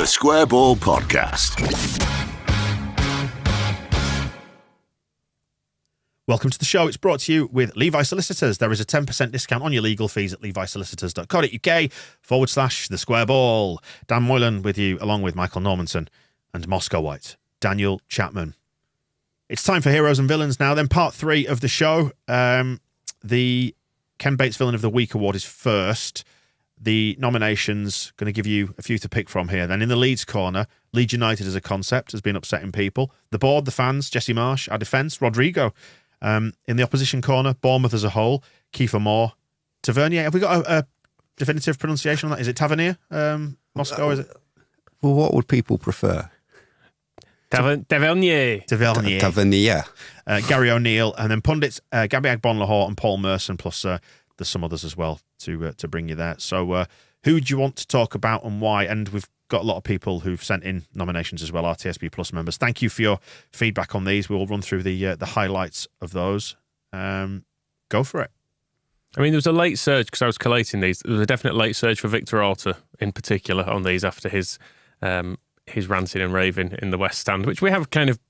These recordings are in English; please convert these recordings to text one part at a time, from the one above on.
The Square Ball Podcast. Welcome to the show. It's brought to you with Levi Solicitors. There is a 10% discount on your legal fees at levisolicitors.co.uk/the Square Ball. Dan Moylan with you, along with Michael Normanson and Moscow White, Daniel Chapman. It's time for Heroes and Villains now. Then part 3 of the show. The Ken Bates Villain of the Week award is first. The nominations, going to give you a few to pick from here. Then in the Leeds corner, Leeds United as a concept has been upsetting people. The board, the fans, Jesse Marsh. Our defence, Rodrigo. In the opposition corner, Bournemouth as a whole, Kiefer Moore. Tavernier, have we got a definitive pronunciation on that? Is it Tavernier? Moscow, is it? Well, what would people prefer? Tavernier. Tavernier. Gary O'Neill, and then pundits, Gabby Agbon-Lahore and Paul Merson, plus there's some others as well to bring you there. So who do you want to talk about and why? And we've got a lot of people who've sent in nominations as well, our TSB Plus members. Thank you for your feedback on these. We'll run through the highlights of those. Go for it. I mean, there was a late surge, because I was collating these. There was a definite late surge for Victor Orta in particular on these after his ranting and raving in the West Stand, which we have kind of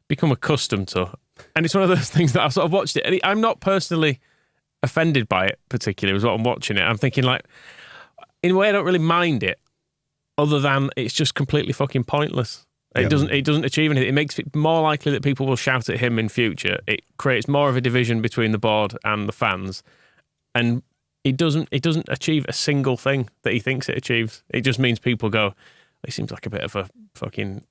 become accustomed to. And it's one of those things that I've sort of watched it. And I'm not personally offended by it particularly, is what I'm watching it. I'm thinking, like, in a way, I don't really mind it, other than it's just completely fucking pointless. It doesn't achieve anything. It makes it more likely that people will shout at him in future. It creates more of a division between the board and the fans, and it doesn't achieve a single thing that he thinks it achieves. It just means people go, he seems like a bit of a fucking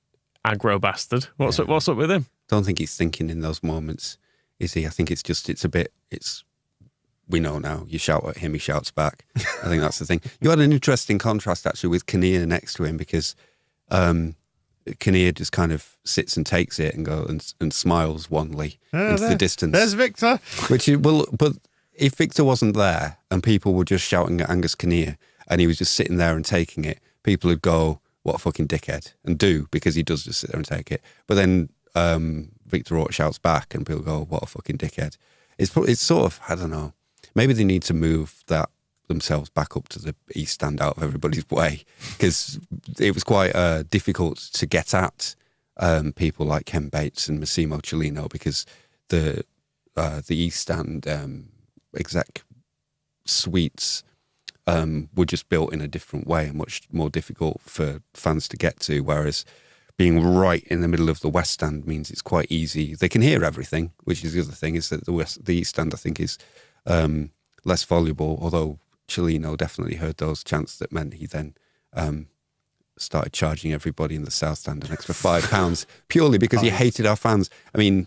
aggro bastard. What's up with him? Don't think he's thinking in those moments, is he? I think we know now, you shout at him, he shouts back. I think that's the thing. You had an interesting contrast, actually, with Kinnear next to him, because Kinnear just kind of sits and takes it and smiles wanly into the distance. There's Victor. But if Victor wasn't there and people were just shouting at Angus Kinnear and he was just sitting there and taking it, people would go, what a fucking dickhead, and do, because he does just sit there and take it. But then Victor Orta shouts back and people go, what a fucking dickhead. It's sort of, I don't know, maybe they need to move that themselves back up to the East Stand out of everybody's way, because it was quite difficult to get at people like Ken Bates and Massimo Cellino, because the East Stand exec suites were just built in a different way and much more difficult for fans to get to, whereas being right in the middle of the West Stand means it's quite easy. They can hear everything, which is the other thing, is that the East Stand, I think, is less voluble, although Cellino definitely heard those chants that meant he then started charging everybody in the South Stand an extra £5 purely because he hated our fans. I mean,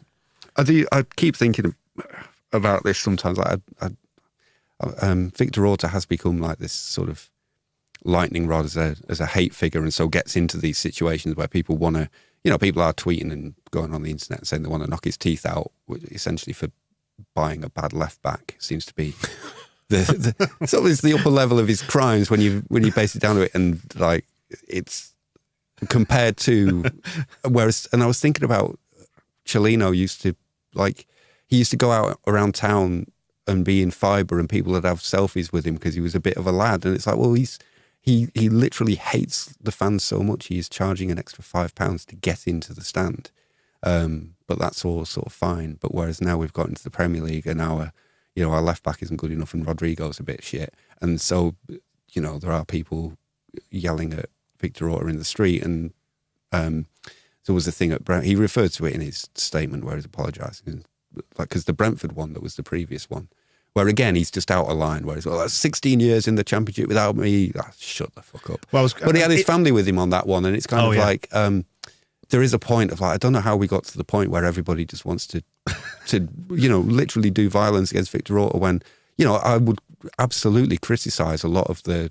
I keep thinking about this sometimes. Like, Victor Orta has become like this sort of lightning rod as a hate figure, and so gets into these situations where people want to, people are tweeting and going on the internet and saying they want to knock his teeth out, essentially for buying a bad left back. Seems to be it's always the upper level of his crimes when you base it down to it, and like it's compared to whereas. And I was thinking about Cellino used to go out around town and be in fibre, and people would have selfies with him because he was a bit of a lad, and it's like, well, he literally hates the fans so much he is charging an extra £5 to get into the stand. But that's all sort of fine. But whereas now we've got into the Premier League and our left back isn't good enough and Rodrigo's a bit shit. And so, there are people yelling at Victor Orta in the street. And there was a thing at Brent, he referred to it in his statement where he's apologising. Because the Brentford one, that was the previous one, where again, he's just out of line, where he's, that's 16 years in the Championship without me. Shut the fuck up. Well, but he had his family with him on that one. And it's kind of like... there is a point of I don't know how we got to the point where everybody just wants to literally do violence against Victor Orta when, I would absolutely criticise a lot of the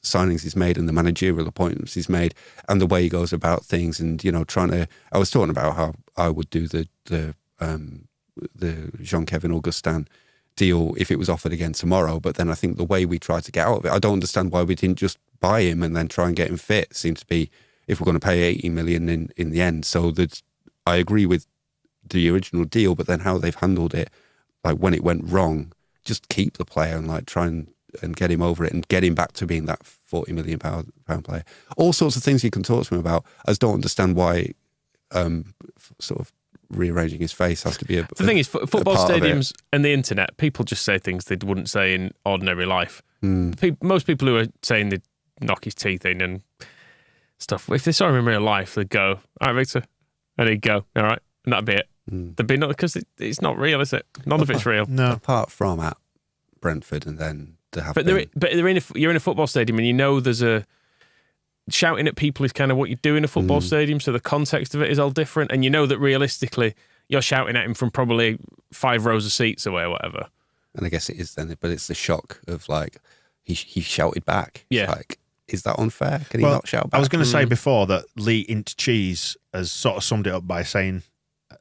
signings he's made and the managerial appointments he's made and the way he goes about things and, I was talking about how I would do the Jean-Kevin Augustin deal if it was offered again tomorrow. But then I think the way we tried to get out of it, I don't understand why we didn't just buy him and then try and get him fit. It seems to be, if we're going to pay 80 million in the end. So I agree with the original deal, but then how they've handled it, like when it went wrong, just keep the player and try and get him over it and get him back to being that £40 million player. All sorts of things you can talk to him about. I just don't understand why sort of rearranging his face has to be the thing is, football stadiums and the internet, people just say things they wouldn't say in ordinary life. Most people who are saying they'd knock his teeth in and stuff, if they saw him in real life, they'd go, all right, Victor, and he'd go, all right, and that'd be it. There'd be not, because it's not real, is it? None of it's real. No. Apart from at Brentford, and then there have you're in a football stadium, and you know there's a shouting at people is kind of what you do in a football stadium, so the context of it is all different, and you know that realistically you're shouting at him from probably 5 rows of seats away or whatever. And I guess it is then, but it's the shock of like he shouted back. Yeah, it's like, is that unfair? Can he not shout back? I was going to say before that Lee Int Cheese has sort of summed it up by saying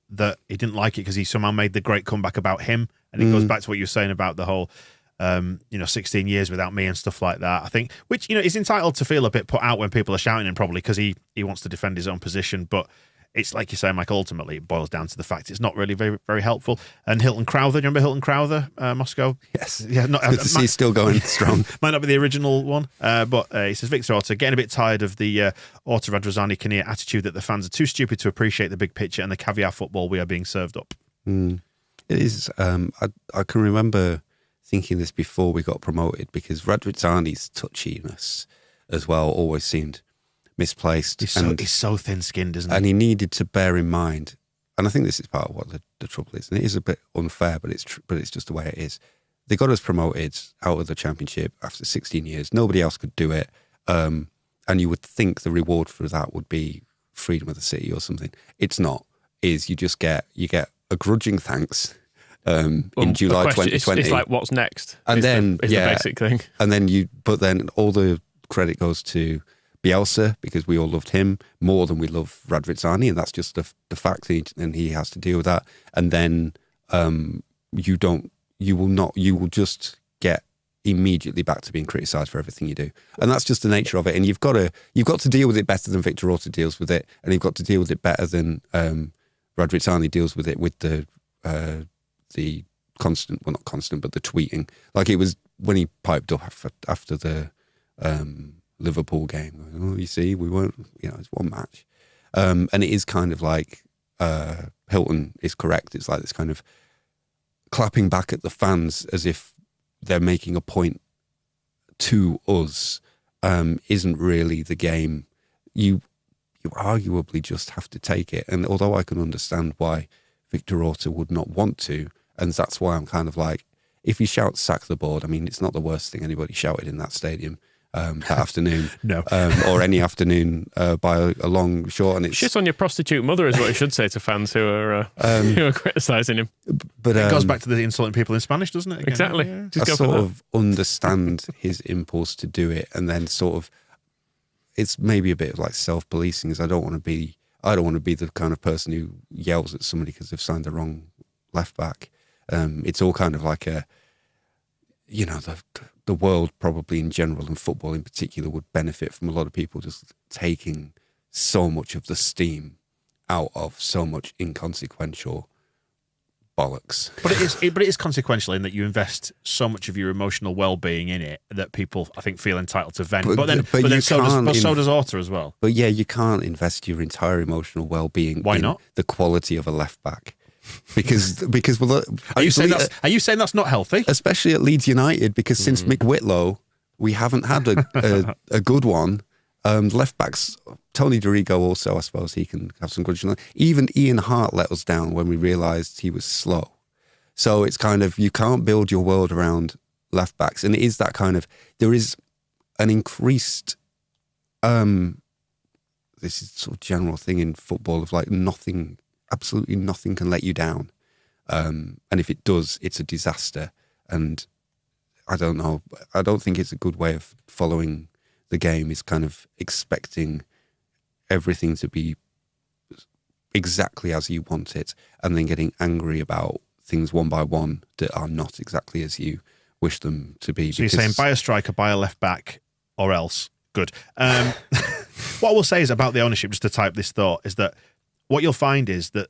that he didn't like it because he somehow made the great comeback about him, and it goes back to what you were saying about the whole 16 years without me and stuff like that. I think, which, he's entitled to feel a bit put out when people are shouting him, probably because he wants to defend his own position. But it's like you say, Michael, ultimately it boils down to the fact it's not really very, very helpful. And Hilton Crowther, do you remember Hilton Crowther, Moscow? Yes. Yeah, he's still going strong. Might not be the original one, but he says, Victor Orta, getting a bit tired of the Orta Radrazani Kinnear attitude that the fans are too stupid to appreciate the big picture and the caviar football we are being served up. It is. I can remember thinking this before we got promoted, because Radrazani's touchiness as well always seemed misplaced. He's so thin-skinned, isn't he? And he needed to bear in mind, and I think this is part of what the trouble is, and it is a bit unfair, but it's just the way it is. They got us promoted out of the Championship after 16 years. Nobody else could do it, and you would think the reward for that would be freedom of the city or something. It's not. You get a grudging thanks. In July 2020, it's like, what's next? And then the basic thing. And then all the credit goes to Bielsa, because we all loved him more than we love Radrazani, and that's just the fact, and he has to deal with that. And then you will just get immediately back to being criticised for everything you do, and that's just the nature of it. And you've got to deal with it better than Victor Orta deals with it, and you've got to deal with it better than Radrazani deals with it, with the constant, well, not constant, but the tweeting. Like it was when he piped up after the Liverpool game. Oh, you see, we weren't, it's one match. And it is kind of like, Hilton is correct. It's like this kind of clapping back at the fans as if they're making a point to us, isn't really the game. You arguably just have to take it. And although I can understand why Victor Orta would not want to, and that's why I'm kind of like, if he shouts sack the board, I mean, it's not the worst thing anybody shouted in that stadium that afternoon. No. Or any afternoon by a long shot. And it's shit on your prostitute mother is what you should say to fans who are criticising him. But it goes back to the insulting people in Spanish, doesn't it? Again? Exactly. Yeah. I sort of understand his impulse to do it, and then sort of, it's maybe a bit of like self-policing, as I don't want to be the kind of person who yells at somebody because they've signed the wrong left back. It's all kind of like the world probably in general, and football in particular, would benefit from a lot of people just taking so much of the steam out of so much inconsequential bollocks. But it is consequential in that you invest so much of your emotional well-being in it that people, I think, feel entitled to vent. But then so does Orta as well. But yeah, you can't invest your entire emotional well-being Why in not? The quality of a left back. Because well, are you saying that's not healthy? Especially at Leeds United, because since Mick Whitlow, we haven't had a good one. Left backs, Tony Dorigo also, I suppose he can have some good. Even Ian Hart let us down when we realised he was slow. So it's kind of, you can't build your world around left backs, and it is that kind of, there is an increased, this is sort of general thing in football of like nothing. Absolutely nothing can let you down. And if it does, it's a disaster. And I don't know. I don't think it's a good way of following the game, is kind of expecting everything to be exactly as you want it and then getting angry about things one by one that are not exactly as you wish them to be. So you're saying buy a striker, buy a left back, or else. Good. What I will say is about the ownership, just to type this thought, is that what you'll find is that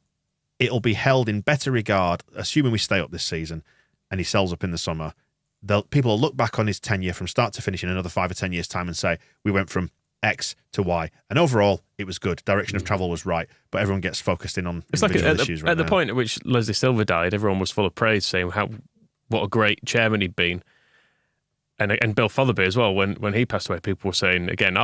it'll be held in better regard, assuming we stay up this season and he sells up in the summer, people will look back on his tenure from start to finish in another 5 or 10 years' time and say, we went from X to Y. And overall, it was good. Direction of travel was right. But everyone gets focused in on individual issues right now. At the point at which Leslie Silver died, everyone was full of praise, saying what a great chairman he'd been. And Bill Fotherby as well, when he passed away, people were saying, again,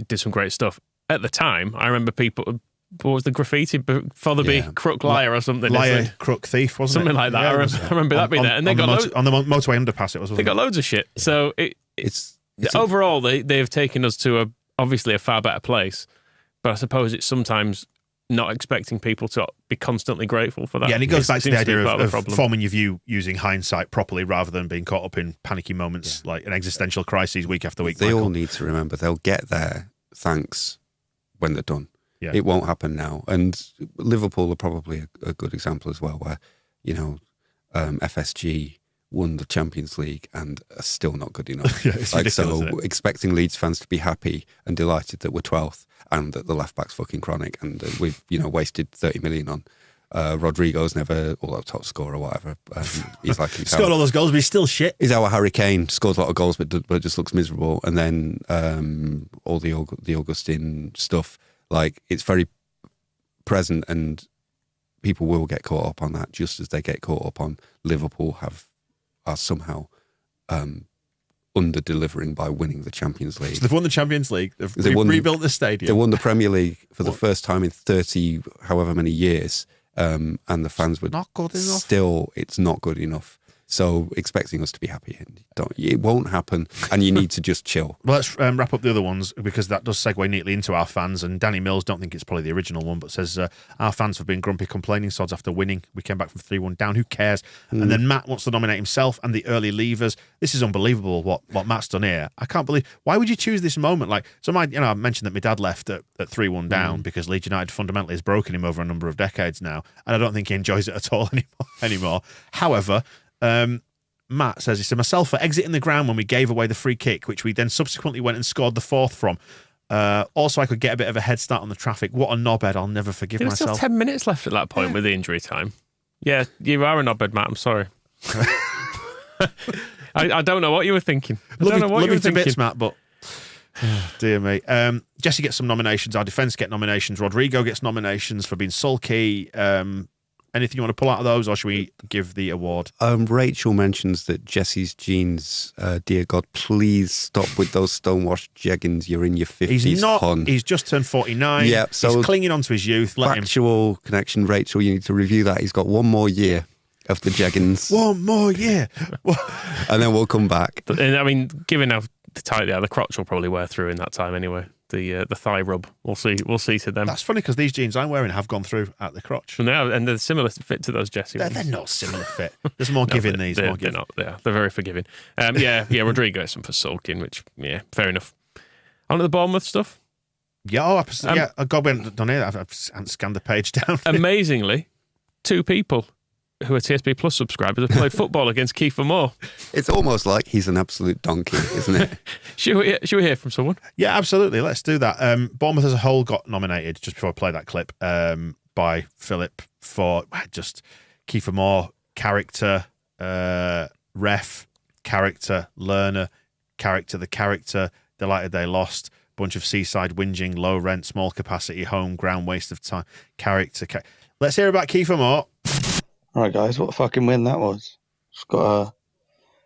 did some great stuff. At the time, I remember people... What was the graffiti? Fotherby, crook, liar or something. Liar, crook, thief, wasn't something it? like that. I remember that being there. And they got on the motorway underpass. It was. They got loads of shit. So it's overall they've taken us to obviously a far better place. But I suppose it's sometimes not expecting people to be constantly grateful for that. Yeah, and it goes back to the idea of forming your view using hindsight properly rather than being caught up in panicky moments like an existential crisis week after week. They all need to remember they'll get their thanks when they're done. Yeah. It won't happen now. And Liverpool are probably a good example as well, where, FSG won the Champions League and are still not good enough. It's ridiculous, isn't it? Expecting Leeds fans to be happy and delighted that we're 12th and that the left back's fucking chronic and that we've, wasted 30 million on. Rodrigo's never top scorer or whatever. He's like scored all those goals, but he's still shit. He's our Harry Kane, scores a lot of goals, but just looks miserable. And then all the Augustine stuff. Like, it's very present and people will get caught up on that just as they get caught up on Liverpool are somehow under-delivering by winning the Champions League. So they've won the Champions League. They've rebuilt the stadium. They won the Premier League for the first time in 30 however many years. And the fans were not good enough. Still, it's not good enough. So expecting us to be happy, it won't happen, and you need to just chill. Well, let's wrap up the other ones because that does segue neatly into our fans. And Danny Mills, don't think it's probably the original one, but says our fans have been grumpy, complaining sods after winning. We came back from 3-1 down. Who cares? And then Matt wants to nominate himself and the early leavers. This is unbelievable what Matt's done here. I can't believe. Why would you choose this moment? Like, so I mentioned that my dad left at 3-1 down because Leeds United fundamentally has broken him over a number of decades now, and I don't think he enjoys it at all anymore. However. Matt says, he said, myself for exiting the ground when we gave away the free kick, which we then subsequently went and scored the fourth from. Also, I could get a bit of a head start on the traffic. What a knobhead. I'll never forgive myself. There's still 10 minutes left at that point with the injury time. Yeah, you are a knobhead, Matt. I'm sorry. I don't know what you were thinking. Love you to bits, Matt, but... dear me. Jesse gets some nominations. Our defence get nominations. Rodrigo gets nominations for being sulky. Anything you want to pull out of those, or should we give the award? Rachel mentions that Jesse's jeans, dear God, please stop with those stonewashed jeggings. You're in your 50s, He's not. hon. He's just turned 49. Yeah, so he's clinging on to his youth. Factual connection, Rachel. You need to review that. He's got one more year of the jeggings. One more year. And then we'll come back. I mean, given how tight they are, the crotch will probably wear through in that time anyway. The thigh rub. We'll see to them. That's funny because these jeans I'm wearing have gone through at the crotch. And they're similar fit to those Jesse ones. They're not similar fit. There's more giving these. They're not. They're very forgiving. Rodrigo has some for sulking, which fair enough. On to the Bournemouth stuff. Yeah, God, we haven't done it. I haven't scanned the page down. Amazingly, 2 people who are TSB Plus subscribers have played football against Kiefer Moore. It's almost like he's an absolute donkey, isn't it? Should we hear from someone? Yeah, absolutely. Let's do that. Bournemouth as a whole got nominated, just before I play that clip, by Philip for just Kiefer Moore, character, ref, character, learner, character, the character, delighted they lost, bunch of seaside whinging, low rent, small capacity, home ground, waste of time, character. Let's hear about Kiefer Moore. All right, guys, what a fucking win that was. Just got to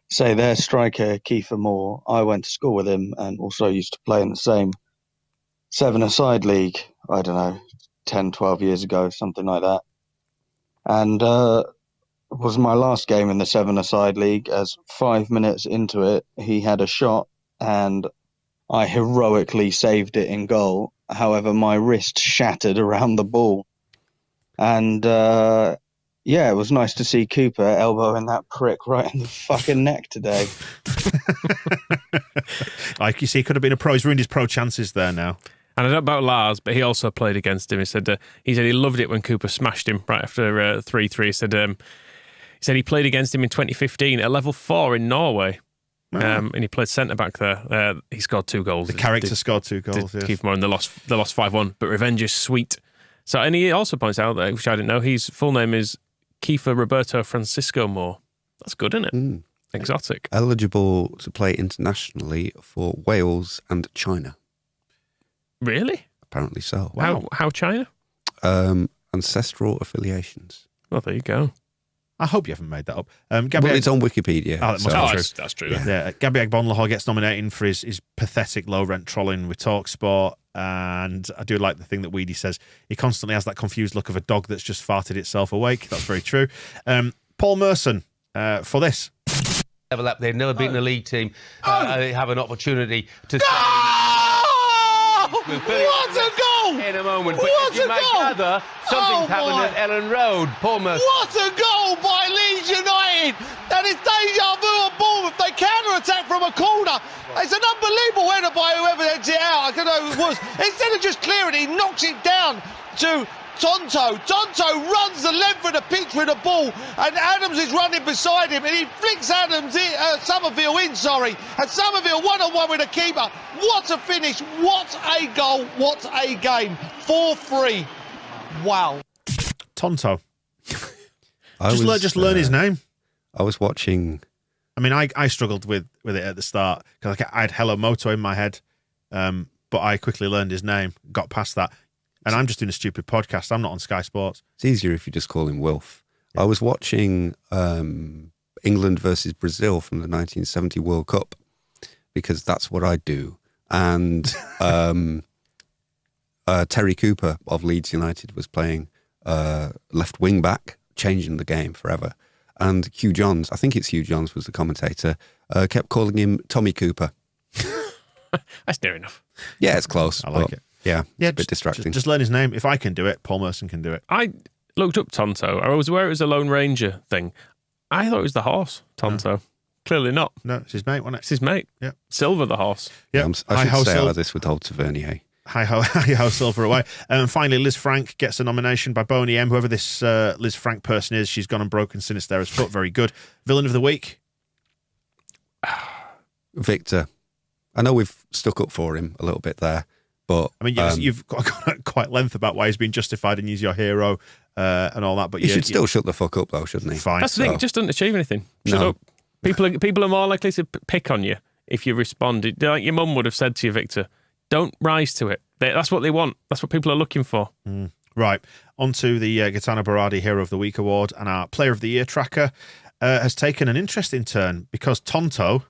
say their striker, Kiefer Moore, I went to school with him and also used to play in the same 7-a-side league, I don't know, 10, 12 years ago, something like that. And it was my last game in the 7-a-side league. As 5 minutes into it, he had a shot and I heroically saved it in goal. However, my wrist shattered around the ball. And... it was nice to see Cooper elbowing that prick right in the fucking neck today. Like you see, he could have been a pro. He's ruined his pro chances there now. And I don't know about Lars, but he also played against him. He said he loved it when Cooper smashed him right after 3-3. He said he played against him in 2015 at level 4 in Norway. And he played centre-back there. He scored 2 goals. The character scored 2 goals, yes. Keith Moore, and they lost 5-1. But revenge is sweet. So, and he also points out that, which I didn't know, his full name is Kiefer Roberto Francisco Moore. That's good, isn't it? Exotic. Eligible to play internationally for Wales and China. Really? Apparently so. How China? Ancestral affiliations. Well, there you go. I hope you haven't made that up. Gabby Well, it's on Wikipedia. Oh, that must be true. That's true. Yeah, Gabby Agbonlahor gets nominated for his pathetic low-rent trolling with TalkSport, and I do like the thing that Weedy says. He constantly has that confused look of a dog that's just farted itself awake. That's very true. Paul Merson for this. Level up. They've never beaten a league team. They have an opportunity to. What a goal! In a moment. What But a goal! gather, something's happened my. at Ellen Road. Paul Merson. What a goal by Leeds United! That is deja vu at Bournemouth. They counter-attack from a corner. It's an unbelievable header by whoever heads it out. I don't know who it was. Instead of just clearing, he knocks it down to Tonto. Tonto runs the length of the pitch with the ball, and Adams is running beside him, and he flicks Somerville in, and Somerville one-on-one with the keeper. What a finish, what a goal, what a game. 4-3. Wow. Tonto. Just learn his name. I was watching. I mean, I struggled with it at the start because I had Hello Moto in my head, but I quickly learned his name, got past that. And I'm just doing a stupid podcast. I'm not on Sky Sports. It's easier if you just call him Wilf. Yeah. I was watching England versus Brazil from the 1970 World Cup because that's what I do. And Terry Cooper of Leeds United was playing left wing back, changing the game forever. And Hugh Johns, I think it's Hugh Johns was the commentator, kept calling him Tommy Cooper. That's near enough. Yeah, it's close. I like it. Yeah, a bit distracting. Just learn his name. If I can do it, Paul Merson can do it. I looked up Tonto. I was aware it was a Lone Ranger thing. I thought it was the horse, Tonto. No. Clearly not. No, it's his mate, wasn't it? It's his mate. Yeah. Silver the horse. Yeah. I should say all of this with Old Tavernier. Hi-ho, Silver away. And finally, Liz Frank gets a nomination by Boney M. Whoever this Liz Frank person is, she's gone and broken Sinisterra's foot. Very good. Villain of the week? Victor. I know we've stuck up for him a little bit there, but I mean, you've got quite length about why he's been justified and he's your hero and all that. But he should still shut the fuck up, though, shouldn't he? Fine. That's the thing. It just doesn't achieve anything. Shut up. People are more likely to pick on you if you respond. Like your mum would have said to you, Victor, don't rise to it. That's what they want. That's what people are looking for. Right. On to the Gaetano Berardi Hero of the Week award, and our Player of the Year tracker has taken an interesting turn because Nonto,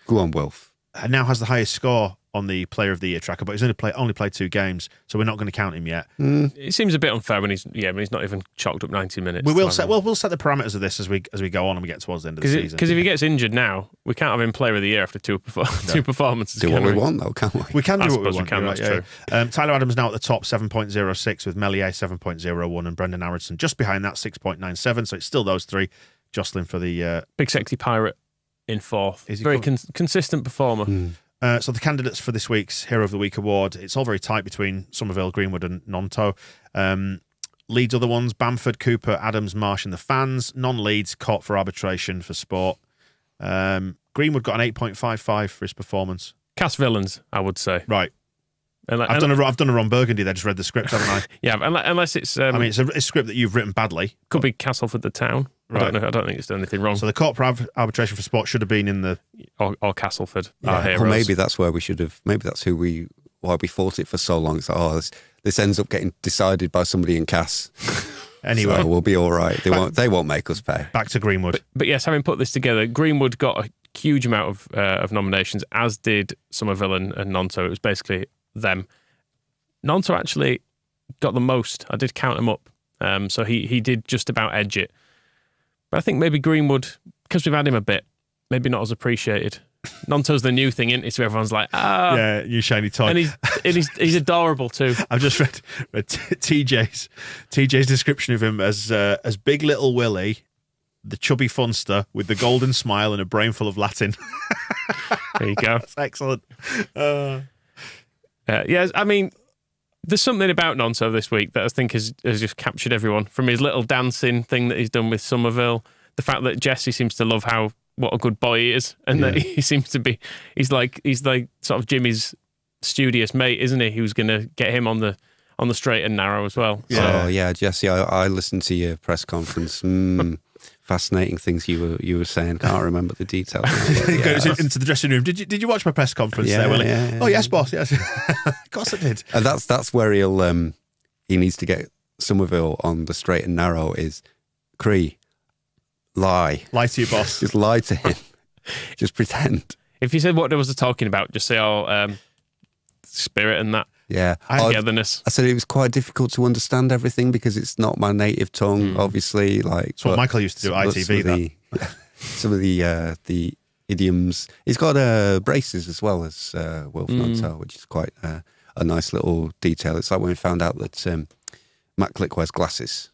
go on, Wilf, now has the highest score on the Player of the Year tracker, but he's only played 2 games, so we're not going to count him yet. It seems a bit unfair when he's not even chalked up 90 minutes. We'll set the parameters of this as we go on and we get towards the end of the season. Because if he gets injured now, we can't have him Player of the Year after two performances. Do what we want, though, can't we? We can do what we want. That's true. Tyler Adams now at the top, 7.06, with Melier 7.01 and Brendan Aronson just behind that, 6.97. So it's still those three jostling for the Big Sexy Pirate in fourth. Very consistent performer. So the candidates for this week's Hero of the Week award, it's all very tight between Somerville, Greenwood and Nonto. Leeds other ones, Bamford, Cooper, Adams, Marsh and the fans. Non-Leeds, caught for arbitration for sport. Greenwood got an 8.55 for his performance. Cast villains, I would say. Right. I've done a Ron Burgundy there, just read the script, haven't I? Yeah, unless it's... it's a script that you've written badly. Could be Castleford the Town. Right. I don't think it's done anything wrong. So the court for arbitration for sport should have been in the... Or Castleford, our heroes. Or maybe that's where we should have... Maybe that's why we fought it for so long. It's like, this ends up getting decided by somebody in Cass. Anyway. So we'll be all right. They won't make us pay. Back to Greenwood. But yes, having put this together, Greenwood got a huge amount of nominations, as did Somerville and Nonto. It was basically them. Nonto actually got the most. I did count him up. So he did just about edge it. But I think maybe Greenwood, because we've had him a bit, maybe not as appreciated. Nonto's the new thing, isn't it? So everyone's like, yeah, you shiny toy. And he's adorable too. I've just read TJ's description of him as Big Little Willie, the chubby funster with the golden smile and a brain full of Latin. There you go. That's excellent. Yes, I mean, there's something about Nonto this week that I think has just captured everyone. From his little dancing thing that he's done with Somerville, the fact that Jesse seems to love what a good boy he is, and that he seems to be, he's like sort of Jimmy's studious mate, isn't he? Who's going to get him on the straight and narrow as well. Yeah. Oh yeah, Jesse, I listened to your press conference. fascinating things you were saying. Can't remember the details. He goes into the dressing room. Did you watch my press conference there, Willie? Yeah. Oh yes, boss. Yes, of course I did. And that's where he needs to get Somerville on the straight and narrow. Is Cree lie to your boss? Just lie to him. Just pretend. If you said what they was talking about, just say, spirit and that. Yeah, togetherness. I said it was quite difficult to understand everything because it's not my native tongue, obviously. That's what Michael used to do at ITV. Some of the idioms. He's got braces as well as Wilf Nantel, which is quite a nice little detail. It's like when we found out that Matt Click wears glasses.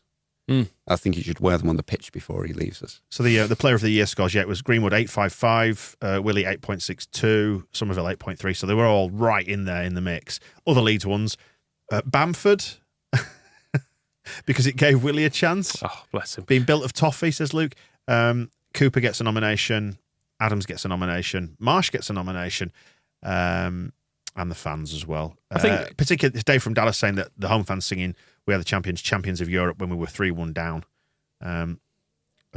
I think he should wear them on the pitch before he leaves us. So the player of the year scores, it was Greenwood 8.55, Willie 8.62, Somerville 8.3. So they were all right in there in the mix. Other Leeds ones, Bamford, because it gave Willie a chance. Oh, bless him. Being built of toffee, says Luke. Cooper gets a nomination. Adams gets a nomination. Marsh gets a nomination. And the fans as well. I think particularly Dave from Dallas saying that the home fans singing "We Are the Champions of Europe" when we were 3-1 down, and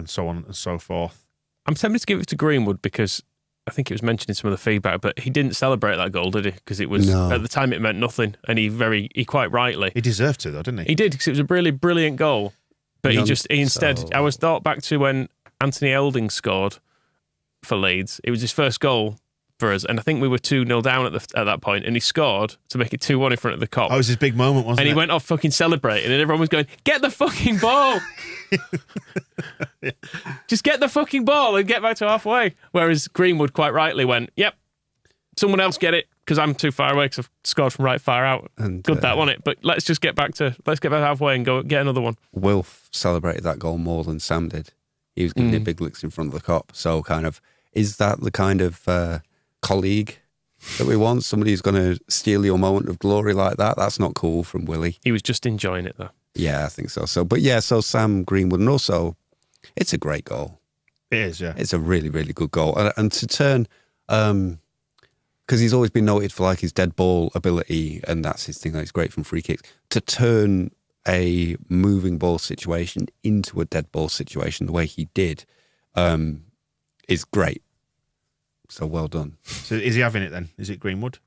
so on and so forth. I'm tempted to give it to Greenwood because I think it was mentioned in some of the feedback, but he didn't celebrate that goal, did he? Because it was at the time it meant nothing, and he quite rightly he deserved to, though, didn't he? He did, because it was a really brilliant goal, but he instead. I was thought back to when Anthony Elding scored for Leeds. It was his first goal for us, and I think we were 2-0 down at that point, and he scored to make it 2-1 in front of the Kop. That was his big moment, wasn't it? And he went off fucking celebrating, and everyone was going, "Get the fucking ball! Just get the fucking ball and get back to halfway." Whereas Greenwood quite rightly went, "Yep, someone else get it because I'm too far away because I've scored from right far out." And good that, wasn't it? But let's get back halfway and go get another one. Wilf celebrated that goal more than Sam did. He was giving it big licks in front of the Kop. So is that the kind of colleague that we want? Somebody who's going to steal your moment of glory like that? That's not cool from Willie. He was just enjoying it, though. Yeah, I think so. So Sam Greenwood, and also it's a great goal. It is, yeah. It's a really, really good goal. And to turn, because he's always been noted for his dead ball ability, and that's his thing. He's great from free kicks. To turn a moving ball situation into a dead ball situation the way he did is great. So well done. So is he having it then? Is it Greenwood?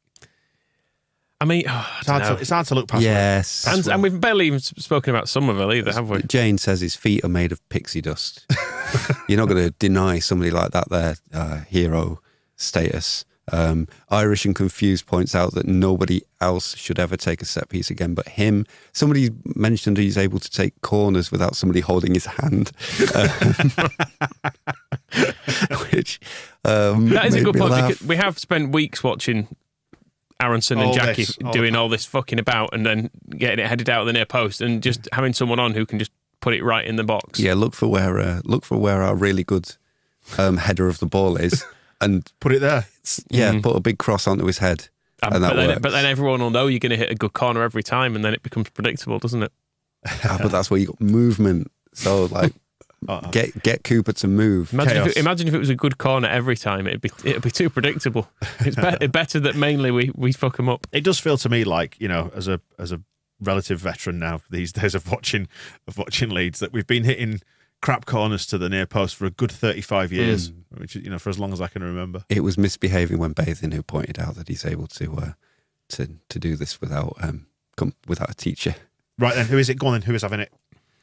I mean, it's hard to look past. Yes. And we've barely even spoken about Somerville either, have we? Jane says his feet are made of pixie dust. You're not going to deny somebody like that their hero status. Irish and Confused points out that nobody else should ever take a set piece again but him. Somebody mentioned he's able to take corners without somebody holding his hand. Which that is a good point, because we have spent weeks watching Aronson and Jackie doing all this fucking about and then getting it headed out of the near post and just having someone on who can just put it right in the box. Yeah, look for where our really good header of the ball is and put it there. Put a big cross onto his head. And but then everyone will know you're going to hit a good corner every time, and then it becomes predictable, doesn't it? But that's where you got movement. So get Cooper to move. Imagine if it was a good corner every time. It'd be too predictable. It's better that mainly we fuck them up. It does feel to me like, as a relative veteran now these days of watching Leeds, that we've been hitting crap corners to the near post for a good 35 years, which is, for as long as I can remember. It was misbehaving when Bathing who pointed out that he's able to do this without a teacher. Right then, who is it? Go on then, who is having it?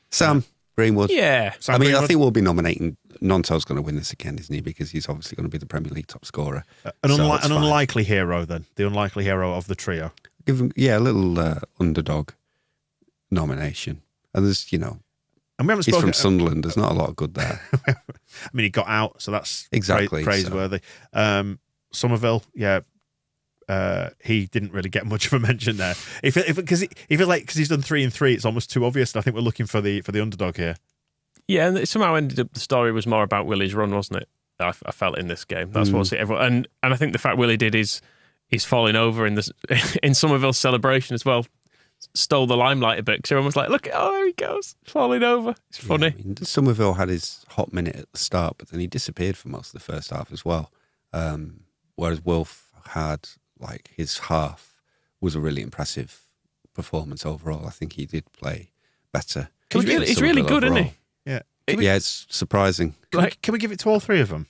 Sam Greenwood. Yeah. I mean, I think we'll be nominating. Nonto's going to win this again, isn't he? Because he's obviously going to be the Premier League top scorer. An unlikely hero then, the unlikely hero of the trio. Give him, a little underdog nomination. And there's, and we haven't spoken. He's from Sunderland. There's not a lot of good there. I mean, he got out, so that's exactly praiseworthy. So. Somerville, he didn't really get much of a mention there. Because he's done 3 and 3, it's almost too obvious. And I think we're looking for the underdog here. Yeah, and it somehow ended up the story was more about Willie's run, wasn't it? I felt in this game. That's what's it. Everyone, and I think the fact Willie did is falling over in Somerville's celebration as well. Stole the limelight a bit because everyone was like, "Look, there he goes, falling over." It's funny. Somerville had his hot minute at the start, but then he disappeared for most of the first half as well. Whereas Wilf had his half was a really impressive performance overall. I think he did play better. He's really good, isn't he? Yeah. It's surprising. Can we give it to all three of them?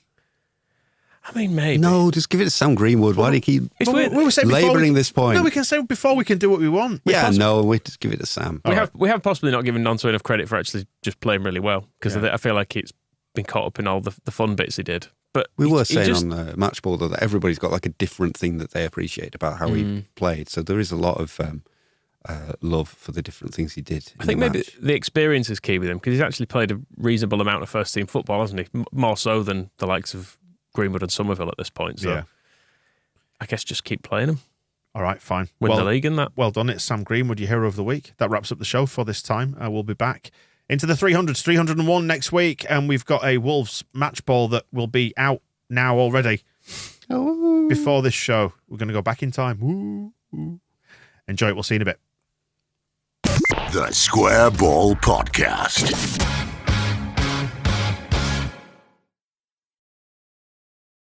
I mean, maybe. No, just give it to Sam Greenwood. Why do you keep We were saying labouring this point? No, we can say before we can do what we want. we just give it to Sam. We have possibly not given Nonso enough credit for actually just playing really well, because I feel like it's been caught up in all the fun bits he did. But we were saying on the match ball that everybody's got like a different thing that they appreciate about how he played. So there is a lot of love for the different things he did. I think maybe the experience is key with him, because he's actually played a reasonable amount of first team football, hasn't he? More so than the likes of Greenwood and Somerville at this point. So I guess just keep playing him. All right, fine. Win the league and that. Well done. It's Sam Greenwood, your hero of the week. That wraps up the show for this time. We'll be back into the 300s, 301 next week, and we've got a Wolves match ball that will be out now already. Before this show, we're going to go back in time. Enjoy it. We'll see you in a bit. The Square Ball Podcast.